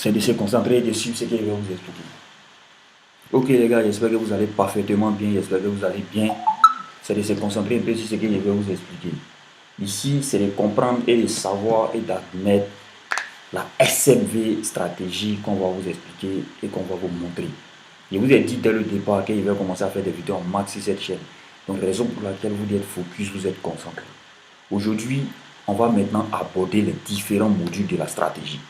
c'est de se concentrer dessus ce que je vais vous expliquer. Ok les gars, j'espère que vous allez parfaitement bien, j'espère que vous allez bien. C'est de se concentrer un peu sur ce que je vais vous expliquer. Ici, c'est de comprendre et de savoir et d'admettre la SMV stratégie qu'on va vous expliquer et qu'on va vous montrer. Je vous ai dit dès le départ que je vais commencer à faire des vidéos en max sur cette chaîne. Donc, raison pour laquelle vous êtes focus, vous êtes concentré. Aujourd'hui, on va maintenant aborder les différents modules de la stratégie.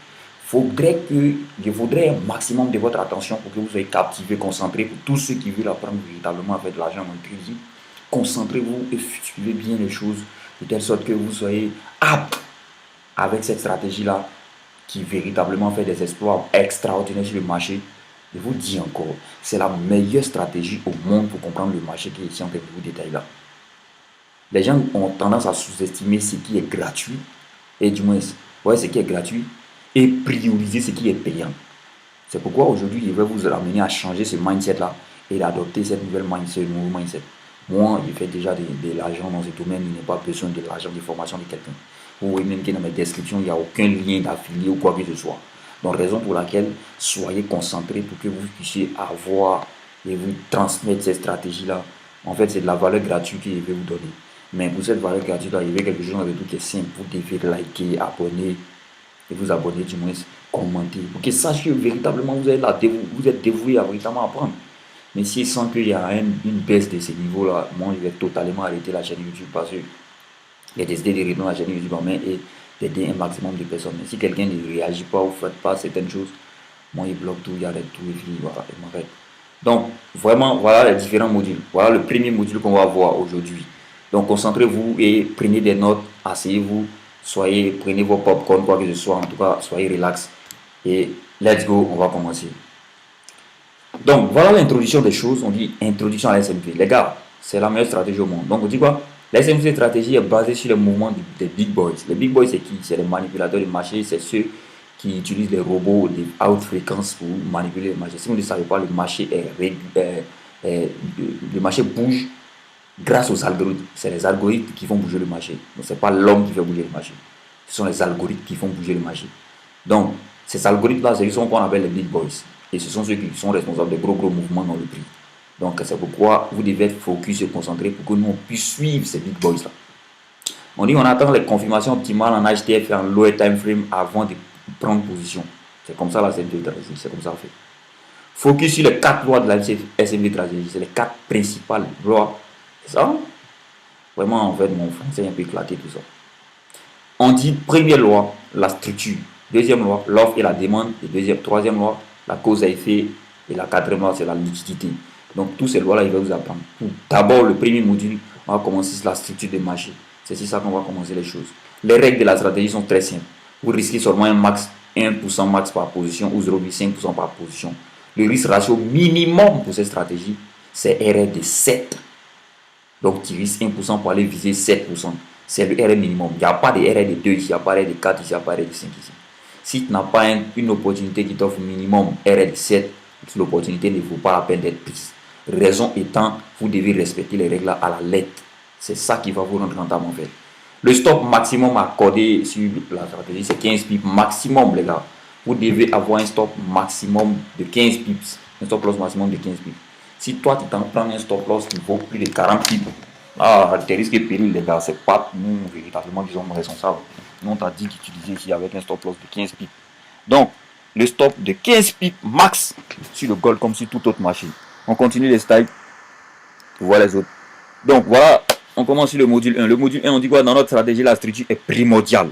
Je voudrais un maximum de votre attention pour que vous soyez captivé, concentré. Pour tous ceux qui veulent apprendre véritablement à faire de l'argent en trading, concentrez-vous et suivez bien les choses de telle sorte que vous soyez apte avec cette stratégie-là qui véritablement fait des exploits extraordinaires sur le marché. Je vous dis encore, c'est la meilleure stratégie au monde pour comprendre le marché qui est ici en train de vous détailler là. Les gens ont tendance à sous-estimer ce qui est gratuit, et du moins, ouais, ce qui est gratuit, et prioriser ce qui est payant. C'est pourquoi aujourd'hui, je vais vous amener à changer ce mindset-là et d'adopter cette nouvelle mindset, ce nouveau mindset. Moi, je fais déjà de l'argent dans ce domaine, il n'y a pas besoin de l'argent de formation de quelqu'un. Vous voyez même que dans mes descriptions, il n'y a aucun lien d'affilié ou quoi que ce soit. Donc, raison pour laquelle, soyez concentrés pour que vous puissiez avoir et vous transmettre cette stratégie-là. En fait, c'est de la valeur gratuite que je vais vous donner. Mais pour cette valeur gratuite-là, il y a quelque chose avec tout qui est simple. Vous devez liker, abonner, et vous abonner du moins, commenter. Pour que sachiez véritablement vous êtes là, vous êtes dévoué à véritablement apprendre. Mais si sans qu'il y a une baisse de ce niveau-là, moi je vais totalement arrêter la chaîne YouTube parce que j'ai décidé de reprendre la chaîne YouTube en main et d'aider un maximum de personnes. Mais si quelqu'un ne réagit pas ou ne fait pas certaines choses, moi il bloque tout, il arrête tout et puis voilà, il m'arrête. Donc vraiment, voilà les différents modules. Voilà le premier module qu'on va voir aujourd'hui. Donc concentrez-vous et prenez des notes, asseyez-vous, prenez vos popcorn, quoi que ce soit, en tout cas, soyez relax. Et let's go, on va commencer. Donc voilà l'introduction des choses, on dit introduction à la SMV. Les gars, c'est la meilleure stratégie au monde. Donc on dit quoi? La SMV stratégie est basée sur les mouvements des big boys. Les big boys c'est qui? C'est les manipulateurs du marché, c'est ceux qui utilisent les robots de haute fréquence pour manipuler le marché. Si vous ne savez pas, le marché le marché bouge grâce aux algorithmes. C'est les algorithmes qui font bouger le marché. Donc ce n'est pas l'homme qui fait bouger le marché. Ce sont les algorithmes qui font bouger le marché. Donc ces algorithmes-là, c'est ceux qu'on appelle les big boys. Et ce sont ceux qui sont responsables de gros mouvements dans le prix. Donc c'est pourquoi vous devez être focus et concentré pour que nous on puisse suivre ces big boys là. On dit on attend les confirmations optimales en HTF et en lower time frame avant de prendre position. C'est comme ça la SMV stratégie, c'est comme ça on fait. Focus sur les 4 lois de la SMV stratégie, c'est les 4 principales lois. C'est ça? Vraiment en fait mon français est un peu éclaté tout ça. On dit première loi, la structure. Deuxième loi, l'offre et la demande. Et troisième loi, la cause à effet. Et la quatrième loi, c'est la liquidité. Donc, toutes ces lois-là, il va vous apprendre. D'abord, le premier module, on va commencer sur la structure des marchés. C'est sur ça qu'on va commencer les choses. Les règles de la stratégie sont très simples. Vous risquez seulement un max, 1% max par position ou 0,5% par position. Le risque ratio minimum pour cette stratégie, c'est RR de 7. Donc, tu risques 1% pour aller viser 7%. C'est le RR minimum. Il n'y a pas de RR de 2 ici, il n'y a pas de RR de 4 ici, il n'y a pas de RR de 5 ici. Si tu n'as pas une opportunité qui t'offre minimum RR de 7, l'opportunité ne vaut pas la peine d'être prise. Raison étant, vous devez respecter les règles à la lettre. C'est ça qui va vous rendre rentable en fait. Le stop maximum accordé sur la stratégie, c'est 15 pips maximum, les gars. Vous devez avoir un stop maximum de 15 pips. Un stop loss maximum de 15 pips. Si toi, tu t'en prends un stop loss qui vaut plus de 40 pips, tes risques et périls, les gars, c'est pas nous véritablement qui sommes responsables. Nous, on t'a dit d'utiliser ici avec un stop loss de 15 pips. Donc, le stop de 15 pips max sur le gold comme sur tout autre marché. On continue les styles. Voilà les autres. Donc, voilà, on commence sur le module 1. Le module 1, on dit quoi? Dans notre stratégie, la structure est primordiale.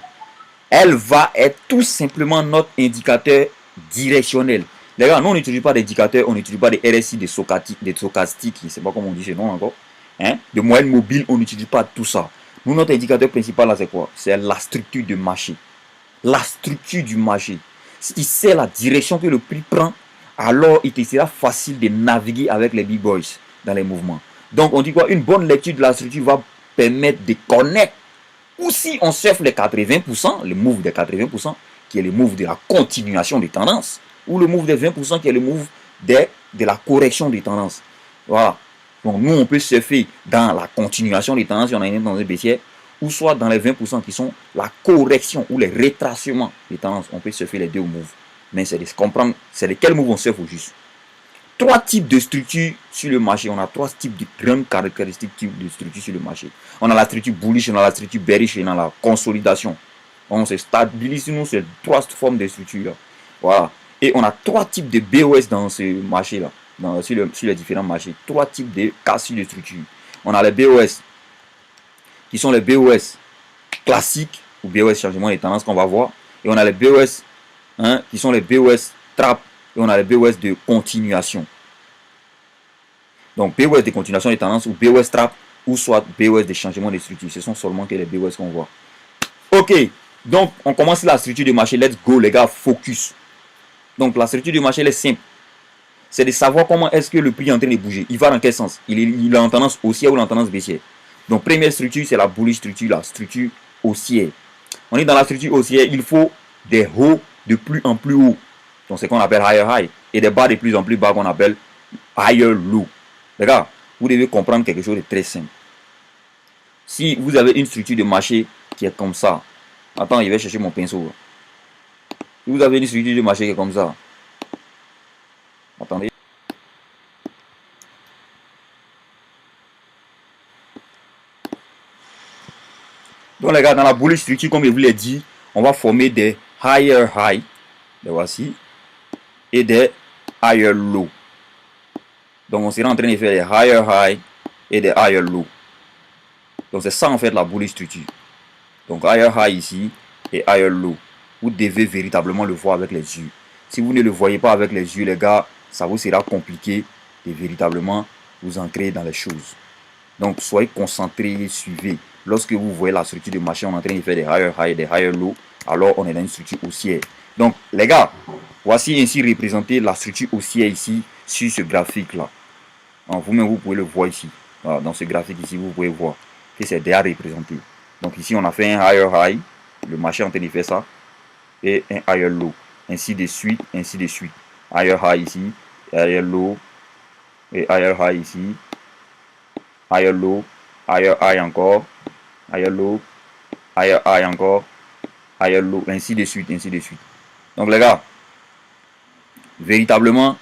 Elle va être tout simplement notre indicateur directionnel. Les gars, nous, on n'utilise pas d'indicateurs, on n'utilise pas des RSI, des stochastiques, je ne sais pas comment on dit ce nom encore. Hein? De moyenne mobile, on n'utilise pas tout ça. Nous, notre indicateur principal, là, c'est quoi? C'est la structure du marché. La structure du marché. Si tu sais la direction que le prix prend, alors il te sera facile de naviguer avec les big boys dans les mouvements. Donc, on dit quoi? Une bonne lecture de la structure va permettre de connaître ou si on surfe les 80%, le move des 80%, qui est le move de la continuation des tendances, ou le move des 20% qui est le move de la correction des tendances. Voilà. Donc nous, on peut surfer dans la continuation des tendances si on a une tendance baissière, ou soit dans les 20% qui sont la correction ou les rétracements des tendances. On peut surfer les deux moves. mais c'est de comprendre c'est lesquels moves on surfe au juste. Trois types de structures sur le marché. On a trois types de grandes caractéristiques de structures sur le marché. On a la structure bullish, on a la structure bearish et on a la consolidation. On se stabilise nous sur trois formes de structures. Voilà. Et on a trois types de BOS dans ce marché-là, sur les différents marchés. Trois types de cas sur les structures. On a les BOS qui sont les BOS classiques ou BOS changement de tendance qu'on va voir. Et on a les BOS qui sont les BOS trap et on a les BOS de continuation. Donc BOS de continuation de tendance ou BOS trap ou soit BOS de changement de structure. Ce sont seulement que les BOS qu'on voit. Ok, donc on commence la structure de marché. Let's go les gars, focus. Donc la structure de marché elle est simple. C'est de savoir comment est-ce que le prix est en train de bouger. Il va dans quel sens? Il est en tendance haussière ou en tendance baissière. Donc première structure c'est la bullish structure, la structure haussière. On est dans la structure haussière, il faut des hauts de plus en plus haut. Donc c'est qu'on appelle higher high. Et des bas de plus en plus bas qu'on appelle higher low. Les gars, vous devez comprendre quelque chose de très simple. Si vous avez une structure de marché qui est comme ça. Attends, je vais chercher mon pinceau. Si vous avez une structure de marché qui est comme ça. Attendez. Donc les gars, dans la bullish structure, comme je vous l'ai dit, on va former des higher high. Les voici. Et des higher low. Donc on sera en train de faire des higher high et des higher low. Donc c'est ça en fait la bullish structure. Donc higher high ici et higher low. Vous devez véritablement le voir avec les yeux. Si vous ne le voyez pas avec les yeux les gars, ça vous sera compliqué de véritablement vous ancrer dans les choses. Donc soyez concentrés et suivez. Lorsque vous voyez la structure de marché, on est en train de faire des higher high et des higher low, alors on est dans une structure haussière. Donc les gars, voici ainsi représenté la structure haussière ici sur ce graphique là. Vous-même vous pouvez le voir ici. Voilà, dans ce graphique ici, vous pouvez voir que c'est déjà représenté. Donc ici on a fait un higher high, le marché est en train de faire ça, et un higher low. Ainsi de suite, ainsi de suite. Higher high ici, higher low, et higher high ici, higher low, higher high encore, higher low, higher high encore, higher low, ainsi de suite, ainsi de suite. Donc les gars, véritablement,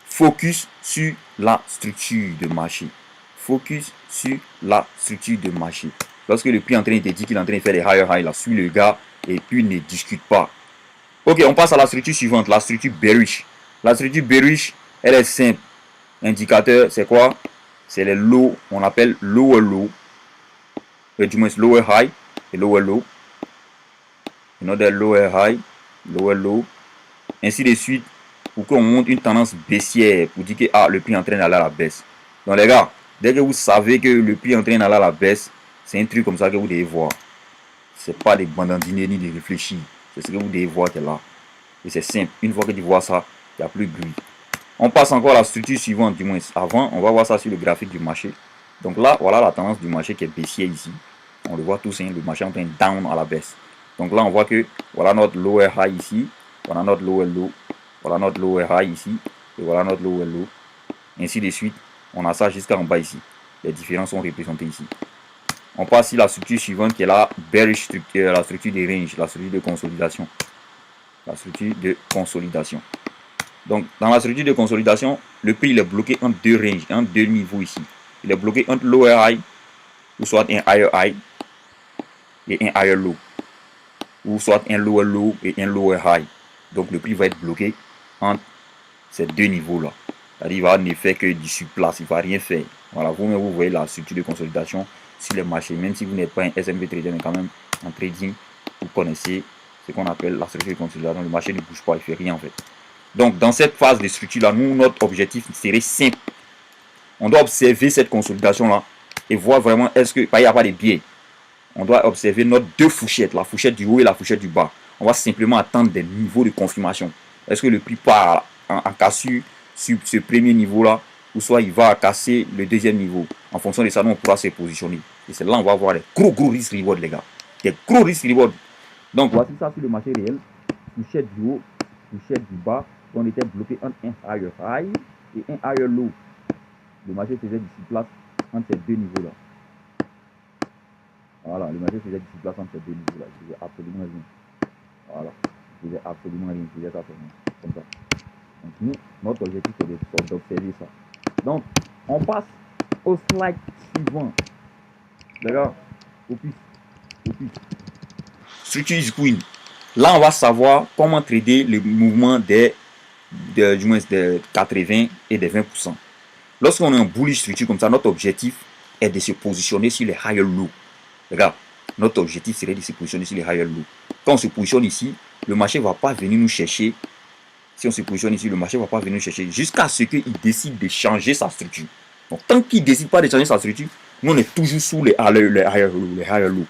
focus sur la structure de marché. Focus sur la structure de marché. Lorsque le prix est en train de te dire qu'il est en train de faire des higher high, là, suis le gars et puis ne discute pas. Ok, on passe à la structure suivante, la structure bearish. La structure bearish, elle est simple. Indicateur, c'est quoi? C'est les low, on appelle lower low. Du moins lower high et lower low. Another lower high, lower low. Ainsi de suite, pour qu'on monte une tendance baissière, pour dire que le prix est en train d'aller à la baisse. Donc les gars, dès que vous savez que le prix est en train d'aller à la baisse, c'est un truc comme ça que vous devez voir. C'est pas des bandandinés ni de réfléchir. C'est ce que vous devez voir qui est là. Et c'est simple. Une fois que tu vois ça, il n'y a plus de bruit. On passe encore à la structure suivante, du moins. Avant, on va voir ça sur le graphique du marché. Donc là, voilà la tendance du marché qui est baissière ici. On le voit tous, hein, le marché est en train de down à la baisse. Donc là, on voit que voilà notre lower high ici. Voilà notre lower low. Voilà notre lower high ici. Et voilà notre lower low. Ainsi de suite. On a ça jusqu'en bas ici. Les différences sont représentées ici. On passe à la structure suivante qui est la bearish structure, la structure de range, la structure de consolidation. La structure de consolidation. Donc, dans la structure de consolidation, le prix il est bloqué entre deux ranges, entre deux niveaux ici. Il est bloqué entre lower high, ou soit un higher high, et un higher low. Ou soit un lower low et un lower high. Donc, le prix va être bloqué entre ces deux niveaux-là. C'est-à-dire, il va ne faire que du surplace, il ne va rien faire. Voilà, vous-même, vous voyez la structure de consolidation sur les marchés. Même si vous n'êtes pas un SMP trader, mais quand même en trading, vous connaissez ce qu'on appelle la structure de consolidation. Le marché ne bouge pas, il ne fait rien en fait. Donc, dans cette phase de structure-là, nous, notre objectif serait simple. On doit observer cette consolidation-là et voir vraiment est-ce qu'il n'y a pas de biais. On doit observer nos deux fourchettes, la fourchette du haut et la fourchette du bas. On va simplement attendre des niveaux de confirmation. Est-ce que le prix part en cassure sur ce premier niveau-là ou soit il va casser le deuxième niveau. En fonction de ça, nous, on pourra se positionner. Et c'est là qu'on va avoir des gros risques reward, les gars. Des gros risques reward. Donc, voici ça sur le marché réel. Fourchette du haut, fourchette du bas. On était bloqué entre un higher high et un higher low. Le marché faisait du place entre ces deux niveaux-là. Voilà, le marché faisait du place entre ces deux niveaux-là. Je vais absolument rien. Voilà. faisait absolument rien, il faisait ça seulement, comme ça. Donc nous, notre objectif c'est d'observer ça. Donc, on passe au slide suivant. D'accord. Au plus. Structure is queen. Là, on va savoir comment trader le mouvement du moins des 80 et des 20%. Lorsqu'on a un bullish structure comme ça, notre objectif est de se positionner sur les higher lows. Regarde, notre objectif serait de se positionner sur les higher lows. Quand on se positionne ici, le marché ne va pas venir nous chercher. Si on se positionne ici, le marché ne va pas venir nous chercher jusqu'à ce qu'il décide de changer sa structure. Donc, tant qu'il ne décide pas de changer sa structure, nous, on est toujours sous les higher lows.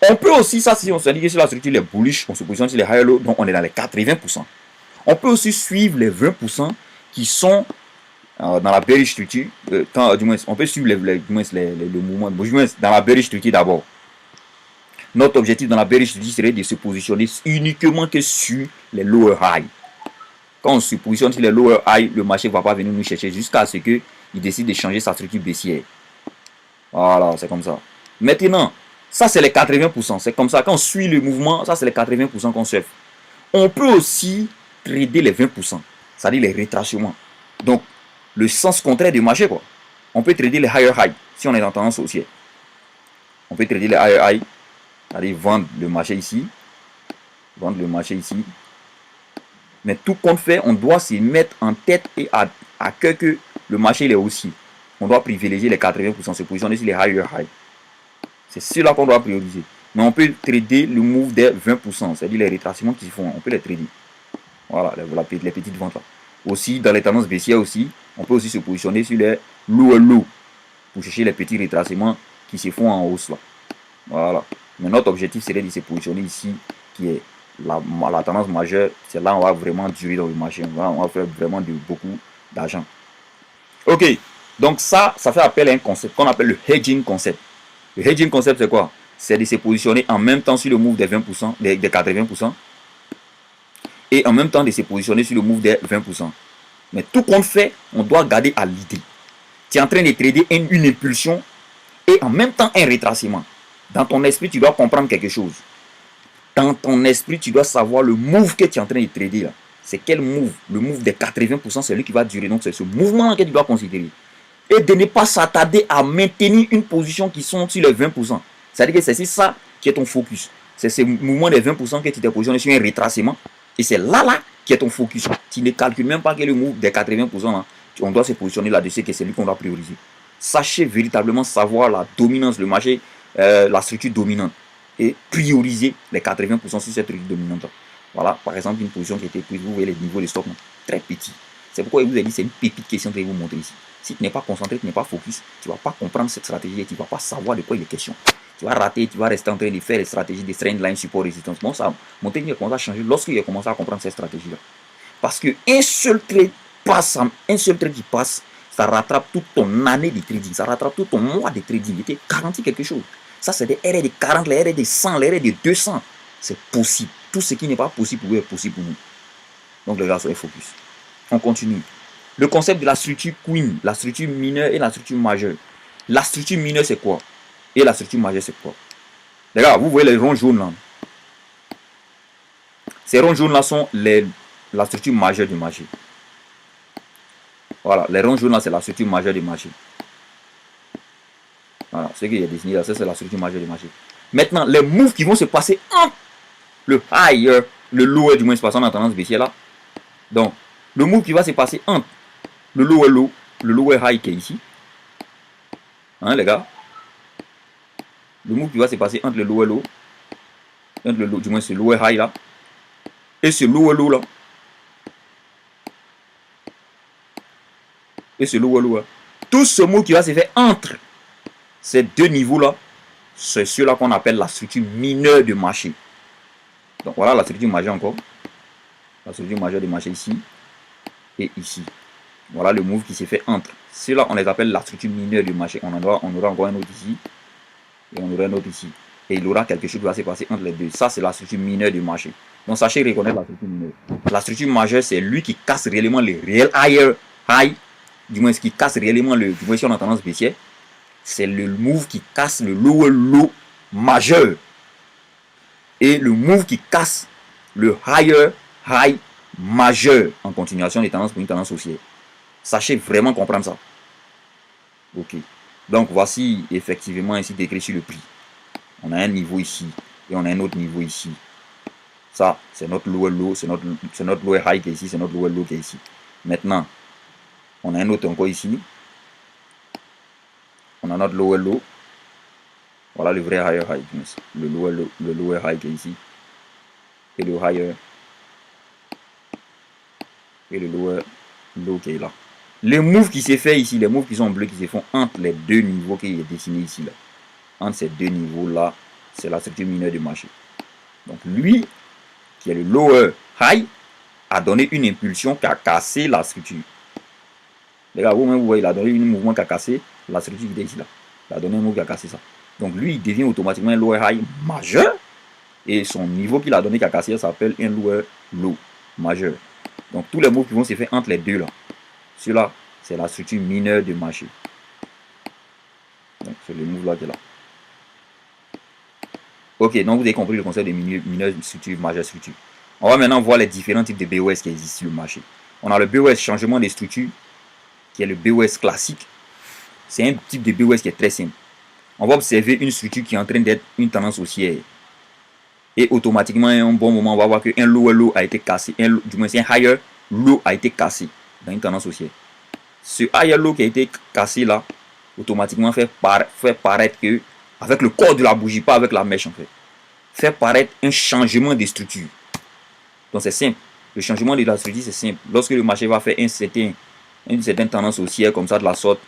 On peut aussi, ça, si on se dit que sur la structure, les bullish, on se positionne sur les higher lows, donc on est dans les 80%. On peut aussi suivre les 20% qui sont dans la bearish structure. Du moins, on peut suivre le mouvement. Du moins, dans la bearish structure d'abord. Notre objectif dans la bearish structure serait de se positionner uniquement que sur les lower high. Quand on se positionne sur les lower high, le marché ne va pas venir nous chercher jusqu'à ce qu'il décide de changer sa structure baissière. Voilà, c'est comme ça. Maintenant, ça c'est les 80%. C'est comme ça. Quand on suit le mouvement, ça c'est les 80% qu'on surfe. On peut aussi trader les 20%, c'est-à-dire les retracements. Donc, le sens contraire du marché, quoi. On peut trader les higher high, si on est en tendance haussière. On peut trader les higher high, c'est-à-dire vendre le marché ici. Mais tout compte fait, on doit se mettre en tête et à cœur que le marché il est haussier. On doit privilégier les 80%, se positionner sur les higher high. C'est cela qu'on doit prioriser. Mais on peut trader le move des 20%, c'est-à-dire les retracements qui se font. On peut les trader. Voilà, les petites ventes là. Aussi, dans les tendances baissières aussi, on peut aussi se positionner sur les low pour chercher les petits retracements qui se font en hausse là. Voilà. Mais notre objectif serait de se positionner ici, qui est la tendance majeure. C'est là où on va vraiment durer dans le marché. On va faire vraiment beaucoup d'argent. Ok. Donc ça fait appel à un concept qu'on appelle le hedging concept. Le hedging concept, c'est quoi? C'est de se positionner en même temps sur le move des 20%, des 80%. Et en même temps de se positionner sur le move des 20%. Mais tout compte fait, on doit garder à l'idée. Tu es en train de trader une impulsion et en même temps un retracement. Dans ton esprit, tu dois comprendre quelque chose. Dans ton esprit, tu dois savoir le move que tu es en train de trader là. C'est quel move? Le move des 80%, c'est lui qui va durer. Donc c'est ce mouvement que tu dois considérer. Et de ne pas s'attarder à maintenir une position qui sont sur les 20%. C'est-à-dire que c'est ça qui est ton focus. C'est ce mouvement des 20% que tu t'es positionné sur un retracement. Et c'est là qui est ton focus. Tu ne calcules même pas que le move des 80%, là, on doit se positionner là-dessus, que c'est lui qu'on doit prioriser. Sachez véritablement savoir la dominance, le marché, la structure dominante. Et prioriser les 80% sur cette structure dominante. Voilà, par exemple, une position qui a été prise, vous voyez les niveaux de stock, très petits. C'est pourquoi je vous ai dit, c'est une pépite question que je vais vous montrer ici. Si tu n'es pas concentré, tu n'es pas focus, tu ne vas pas comprendre cette stratégie et tu ne vas pas savoir de quoi il est question. Tu vas rater, tu vas rester en train de faire les stratégies de trend line, support, résistance. Bon, ça, mon technique a commencé à changer lorsqu'il a commencé à comprendre cette stratégie-là. Parce qu'un seul trade qui passe, ça rattrape toute ton année de trading, ça rattrape tout ton mois de trading. Il était garanti quelque chose. Ça, c'est des RR de 40, les RR de 100, les RR de 200. C'est possible. Tout ce qui n'est pas possible pour vous est possible pour nous. Donc, les gars, soyez focus. On continue. Le concept de la structure queen, la structure mineure et la structure majeure. La structure mineure, c'est quoi? Et la structure majeure, c'est quoi? Les gars, vous voyez les ronds jaunes là. Ces ronds jaunes là sont la structure majeure du marché. Voilà, les ronds jaunes là, c'est la structure majeure du marché. Voilà, ce qu'il y a dessiné là, c'est la structure majeure du marché. Maintenant, les moves qui vont se passer entre le higher, le lower, du moins, se passant en tendance baissière là. Donc, le move qui va se passer entre le lower low, le lower high qui est ici. Hein, les gars? Le move qui va se passer entre le lower low, du moins ce lower high là, et ce lower low là. Et ce lower low là. Tout ce move qui va se faire entre ces deux niveaux là, c'est cela qu'on appelle la structure mineure de marché. Donc voilà la structure majeure encore. La structure majeure de marché ici et ici. Voilà le move qui s'est fait entre. Cela on les appelle la structure mineure du marché. On aura encore un autre ici. Et on aura un autre ici. Et il y aura quelque chose qui va se passer entre les deux. Ça, c'est la structure mineure du marché. Donc, sachez reconnaître la structure mineure. La structure majeure, c'est lui qui casse réellement le réel high. Du moins, ce qui casse réellement du moins, si on a tendance baissière. C'est le move qui casse le lower low majeur. Et le move qui casse le higher high majeur en continuation des tendances pour une tendance haussière. Sachez vraiment comprendre ça. Ok. Donc voici effectivement ainsi décrit sur le prix. On a un niveau ici et on a un autre niveau ici. Ça, c'est notre lower low, c'est notre lower high qui est ici, c'est notre lower low qui est ici. Maintenant, on a un autre encore ici. On a notre lower low. Voilà le vrai higher high. Le lower high qui est ici. Et le higher. Et le lower low qui est là. Les moves qui s'est fait ici, les moves qui sont bleus qui se font entre les deux niveaux qui est dessiné ici là. Entre ces deux niveaux là, c'est la structure mineure du marché. Donc lui, qui est le lower high, a donné une impulsion qui a cassé la structure. Les gars, vous-même, vous voyez, il a donné un mouvement qui a cassé la structure qui était ici là. Il a donné un mouvement qui a cassé ça. Donc lui, il devient automatiquement un lower high majeur. Et son niveau qu'il a donné qui a cassé s'appelle un lower low majeur. Donc tous les moves qui vont se faire entre les deux là. Celui-là, c'est la structure mineure du marché. Donc c'est le move là qui est là. Ok, donc vous avez compris le concept de mineure structure, majeure structure. On va maintenant voir les différents types de BOS qui existent sur le marché. On a le BOS changement de structure, qui est le BOS classique. C'est un type de BOS qui est très simple. On va observer une structure qui est en train d'être une tendance haussière. Et automatiquement, à un bon moment, on va voir qu'un lower low a été cassé. Du moins, un higher low a été cassé dans une tendance haussière. Ce higher low qui a été cassé là, automatiquement fait paraître que, avec le corps de la bougie, pas avec la mèche en fait paraître un changement de structure. Donc c'est simple. Le changement de la structure, c'est simple. Lorsque le marché va faire une certaine tendance haussière, comme ça de la sorte,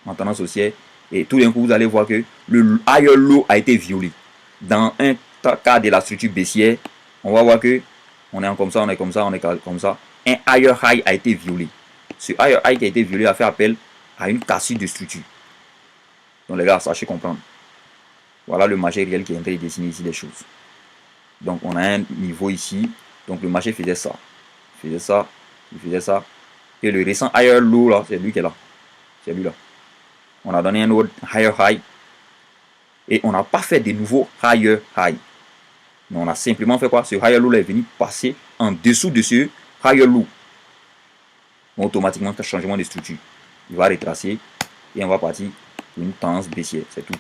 en tendance haussière, et tout d'un coup, vous allez voir que le higher low a été violé. Dans un cas de la structure baissière, on va voir que on est comme ça, on est comme ça, on est comme ça. Un higher high a été violé. Ce higher high qui a été violé a fait appel à une cassure de structure. Donc les gars, sachez comprendre. Voilà le marché réel qui est en train de dessiner ici les choses. Donc on a un niveau ici. Donc le marché faisait ça. Il faisait ça. Il faisait ça. Et le récent higher low là, c'est lui qui est là. C'est lui là. On a donné un autre higher high. Et on n'a pas fait de nouveau higher high. Mais on a simplement fait quoi? Ce higher low là est venu passer en dessous de ce higher low. Donc, automatiquement, changement de structure. Il va retracer et on va partir pour une tendance baissière. C'est tout.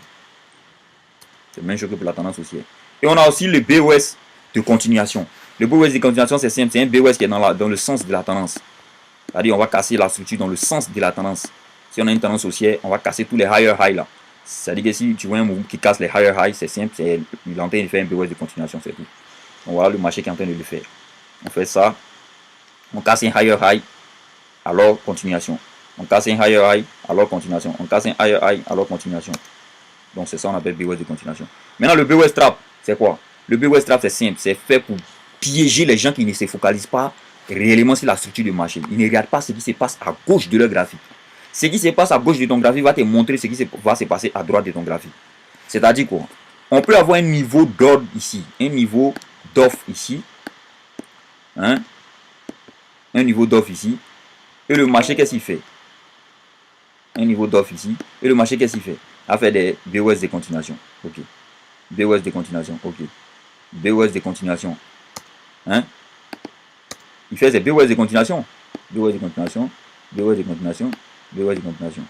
C'est la même chose que pour la tendance haussière. Et on a aussi le BOS de continuation. Le BOS de continuation, c'est simple. C'est un BOS qui est dans le sens de la tendance. C'est-à-dire, on va casser la structure dans le sens de la tendance. Si on a une tendance haussière, on va casser tous les higher high là. C'est-à-dire que si tu vois un mouvement qui casse les higher high, c'est simple. Il est en train de faire un BOS de continuation. C'est tout. Donc voilà le marché qui est en train de le faire. On fait ça. On casse un higher high. Alors continuation. On casse un higher high, alors continuation. On casse un higher high, alors continuation. Donc c'est ça on appelle BOS de continuation. Maintenant le BOS trap, c'est quoi? Le BOS trap c'est simple, c'est fait pour piéger les gens qui ne se focalisent pas réellement sur la structure du marché. Ils ne regardent pas ce qui se passe à gauche de leur graphique. Ce qui se passe à gauche de ton graphique va te montrer ce qui va se passer à droite de ton graphique. C'est-à-dire quoi? On peut avoir un niveau d'ordre ici, un niveau d'offre ici, hein? Un niveau d'offre ici. Et le marché, qu'est-ce qu'il fait? Un niveau d'offre ici. Et le marché, qu'est-ce qu'il fait? A fait des BOS de continuation. Ok. BOS de continuation. Ok. BOS de continuation. Hein? Il fait des BOS de continuation. BOS de continuation. BOS de continuation. BOS de continuation.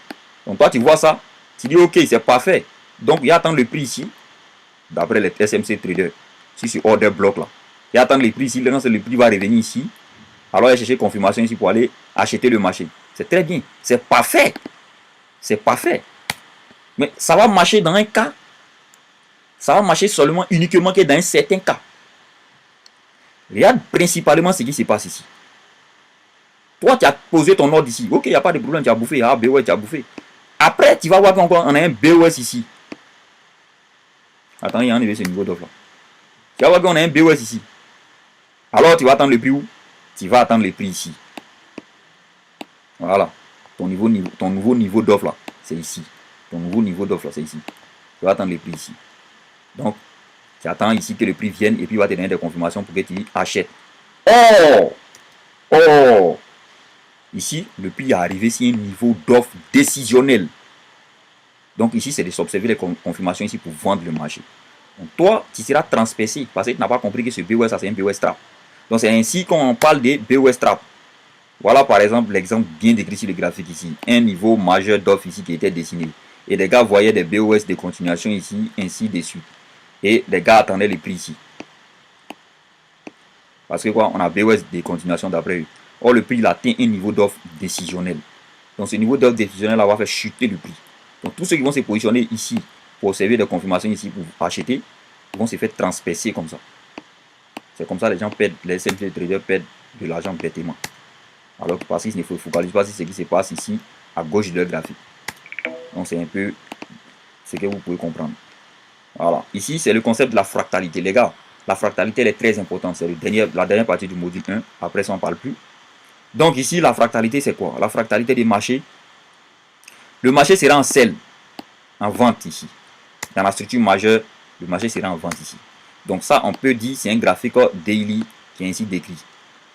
Donc, toi, tu vois ça. Tu dis, ok, c'est parfait. Donc, il attend le prix ici. D'après les SMC Trader. Si c'est order block là. Il attend le prix ici. Le prix va revenir ici. Alors, il va chercher confirmation ici pour aller acheter le marché. C'est très bien. C'est parfait. C'est parfait. Mais ça va marcher dans un cas. Ça va marcher seulement, uniquement que dans un certain cas. Regarde principalement ce qui se passe ici. Toi, tu as posé ton ordre ici. Ok, il n'y a pas de problème. Tu as bouffé. Ah, BOS, tu as bouffé. Après, tu vas voir qu'on a un BOS ici. Attends, il y a enlevé ce niveau d'offre là. Tu vas voir qu'on a un BOS ici. Alors, tu vas attendre le prix où? Tu vas attendre le prix ici. Voilà. Ton nouveau niveau d'offre là, c'est ici. Ton nouveau niveau d'offre là, c'est ici. Tu vas attendre le prix ici. Donc, tu attends ici que le prix vienne et puis il va te donner des confirmations pour que tu achètes. Oh! Ici, le prix est arrivé sur un niveau d'offre décisionnel. Donc ici, c'est de s'observer les confirmations ici pour vendre le marché. Donc toi, tu seras transpercé parce que tu n'as pas compris que ce BOS, ça c'est un BOS trap. Donc c'est ainsi qu'on parle des BOS trap. Voilà par exemple l'exemple bien décrit sur le graphique ici. Un niveau majeur d'offre ici qui était dessiné. Et les gars voyaient des BOS de continuation ici, ainsi de suite. Et les gars attendaient les prix ici. Parce que quoi, on a BOS de continuation d'après eux. Or le prix il atteint un niveau d'offre décisionnel. Donc ce niveau d'offre décisionnel là va faire chuter le prix. Donc tous ceux qui vont se positionner ici pour observer des confirmations ici pour acheter, ils vont se faire transpercer comme ça. C'est comme ça les gens perdent, les self traders perdent de l'argent bêtement. Alors que parce qu'ils ne focalisent pas sur ce qui se passe ici à gauche de leur graphique. Donc c'est un peu ce que vous pouvez comprendre. Voilà. Ici c'est le concept de la fractalité. Les gars, la fractalité elle est très importante. C'est la dernière partie du module 1. Après ça on ne parle plus. Donc ici la fractalité c'est quoi? La fractalité des marchés. Le marché sera en sell, en vente ici. Dans la structure majeure, le marché sera en vente ici. Donc ça on peut dire c'est un graphique daily qui est ainsi décrit.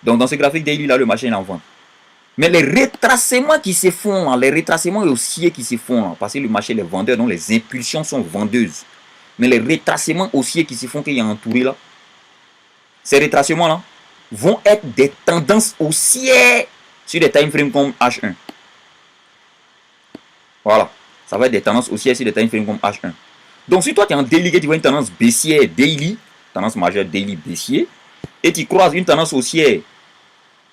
Donc dans ce graphique daily là le marché est en vente. Mais les retracements qui se font là, les retracements haussiers qui se font là, parce que le marché les vendeurs, donc les impulsions sont vendeuses. Mais les retracements haussiers qui se font qu'il y a entouré là, ces retracements là vont être des tendances haussières sur des time frames comme H1. Voilà, ça va être des tendances haussières sur des time frames comme H1. Donc si toi tu es en daily, tu vois une tendance baissière daily, tendance majeure daily baissier, et tu croises une tendance haussière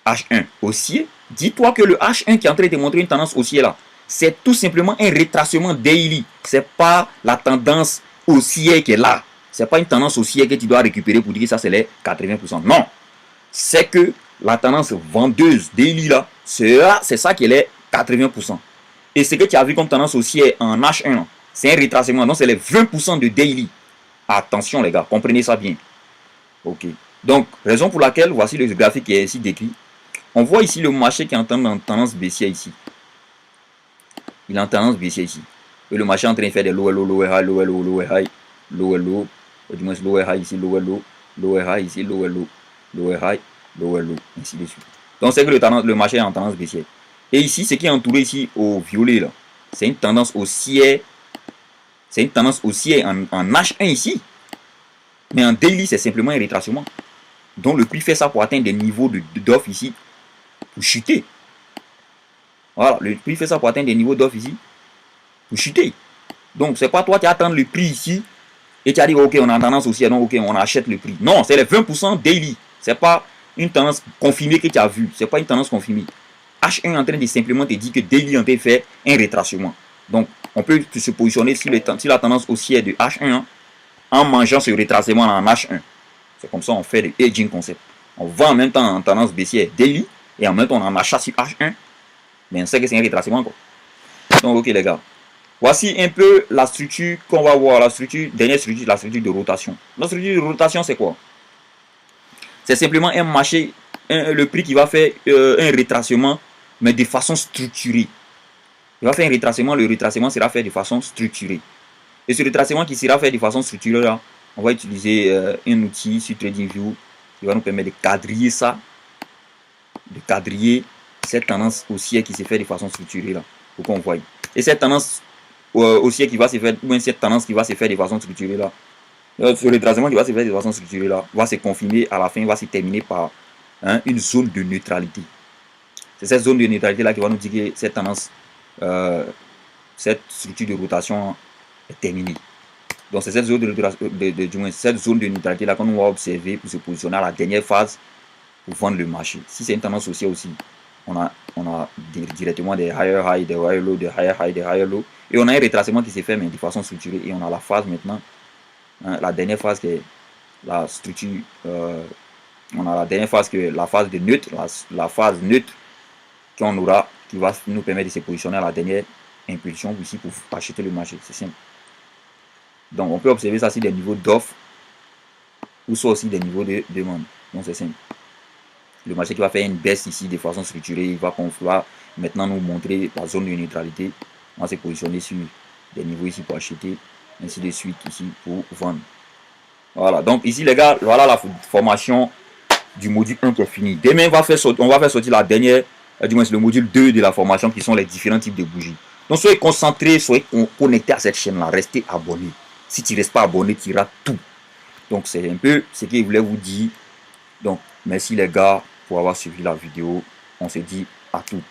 H1 haussier, dis-toi que le H1 qui est en train de te montrer une tendance haussière là, c'est tout simplement un retracement daily. C'est pas la tendance haussière qui est là. C'est pas une tendance haussière que tu dois récupérer pour dire que ça c'est les 80%. Non. C'est que la tendance vendeuse daily là, c'est ça qui est les 80%. Et ce que tu as vu comme tendance haussière en H1, c'est un retracement. Donc c'est les 20% de daily. Attention les gars, comprenez ça bien. Ok. Donc, raison pour laquelle, voici le graphique qui est ici décrit. On voit ici le marché qui est en tendance baissière ici. Il est en tendance baissière ici. Et le marché est en train de faire des lower low, lower high, lower low, lower high, lower low, du moins lower high ici, lower low, lower high ici, lower low, lower high, lower low, ainsi de suite. Donc c'est que le marché est en tendance baissière. Et ici, ce qui est entouré ici au violet là, c'est une tendance haussière. C'est une tendance haussière en H1 ici. Mais en daily, c'est simplement un retracement. Donc le prix fait ça pour atteindre des niveaux d'offre ici, pour chuter. Voilà, le prix fait ça pour atteindre des niveaux d'offre ici, pour chuter. Donc c'est pas toi qui attends le prix ici, et tu as dit ok on a tendance aussi, donc ok on achète le prix. Non, c'est les 20% daily. C'est pas une tendance confirmée que tu as vue, c'est pas une tendance confirmée. H1 est en train de simplement te dire que daily en train de faire un retracement. Donc on peut se positionner sur la tendance haussière de H1 en mangeant ce retracement en H1. C'est comme ça on fait le hedging concept. On va en même temps en tendance baissière daily et en même temps on en achète sur H1. Mais on sait que c'est un retracement quoi. Donc ok les gars. Voici un peu la structure qu'on va voir, la structure, dernière structure, la structure de rotation. La structure de rotation c'est quoi? C'est simplement un marché, le prix qui va faire un retracement mais de façon structurée. Il va faire un retracement, le retracement sera fait de façon structurée. Et ce retracement qui sera fait de façon structurée là, on va utiliser un outil sur TradingView qui va nous permettre de quadriller ça, de quadriller cette tendance haussière qui se fait de façon structurée là, pour qu'on voie. Et cette tendance haussière qui va se faire, ou cette tendance qui va se faire de façon structurée là, ce retracement qui va se faire de façon structurée là, va se confirmer à la fin, va se terminer par une zone de neutralité. C'est cette zone de neutralité là qui va nous dire que cette tendance, cette structure de rotation est terminée. Donc c'est cette zone cette zone de neutralité là qu'on va observer pour se positionner à la dernière phase pour vendre le marché. Si c'est une tendance haussière aussi, on a directement des higher high, des higher low, des higher high, des higher low. Et on a un retracement qui s'est fait mais de façon structurée. Et on a la phase maintenant, la dernière phase qui est la structure, on a la dernière phase qui est la phase de neutre, la phase neutre qu'on aura, qui va nous permettre de se positionner à la dernière impulsion ici pour acheter le marché. C'est simple. Donc on peut observer ça sur des niveaux d'offre ou soit aussi des niveaux de demande. Donc c'est simple. Le marché qui va faire une baisse ici de façon structurée, il va maintenant nous montrer la zone de neutralité. On va se positionner sur des niveaux ici pour acheter, ainsi de suite ici pour vendre. Voilà, donc ici les gars, voilà la formation du module 1 qui est fini. Demain on va faire sortir la dernière, du moins le module 2 de la formation qui sont les différents types de bougies. Donc soyez concentrés, soyez connectés à cette chaîne là, restez abonnés. Si tu ne restes pas abonné, tu rates tout. Donc, c'est un peu ce qu'il voulait vous dire. Donc, merci les gars pour avoir suivi la vidéo. On se dit à tout.